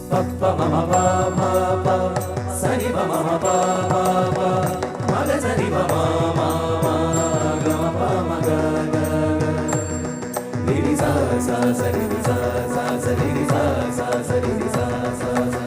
Papa mama pa pa pa sani pa mama pa pa pa maga sani pa mama ma ga pa ma ga ga ni sa sa sa ni sa sa sa ni sa sa sa ni sa sa sa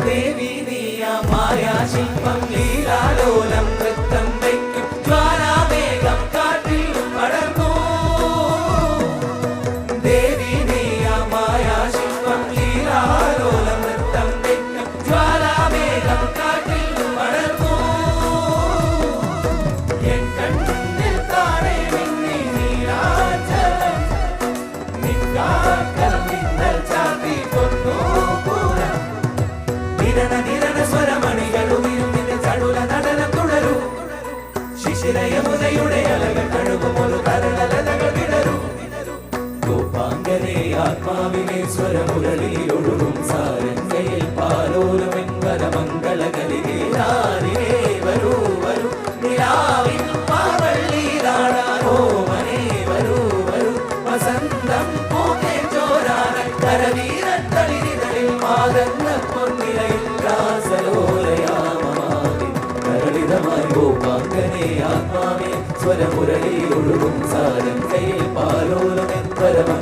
ദേവി നീയ മായാ ശില്പം ലീലാലോലം നൃത്തം വയ്ക്കും ജ്വാലാവേഗം കാറ്റിൽ പടർന്നു ദേവി നീയ മായാ ശില്പം ലീലാലോലം നൃത്തം വയ്ക്കും ജ്വാലാവേഗം കാറ്റിൽ പടർന്നു എൻ കണ്ണിൽ താഴെ മിന്നി നീരാജലം നിൻകാക്കൽ മിന്നൽ ചാർത്തി കൊന്നു സ്വരമണികളുമിരുന്നിന്റെ ചടുല നടനം തുടരൂ ശിശിരയമുനയുടെ അലകൾ കഴുകും ഒരു തരളലകൾ വിടരൂ ഗോപാംഗനെ ആത്മാവിനെ സ്വരമുരളിയിലൊഴുകും സാരംഗയിൽ പാലോലമെങ്കലമംഗളകലികേ വരൂ വരൂ നിലാവിൻ പാവള്ളീരാടാനോ മനെ വരൂ വരൂ വസന്തം പൂക്കേ ചോരാന കരവീരൻ തളിരിതളിൽ മാതന്ന പൊന്നിലയിൽ ഗോപാംഗനെ ആത്മാവേ സ്വരമുരളിയൊഴുകും സാരം കയ്യിൽ പാലോലമെൻ പരമം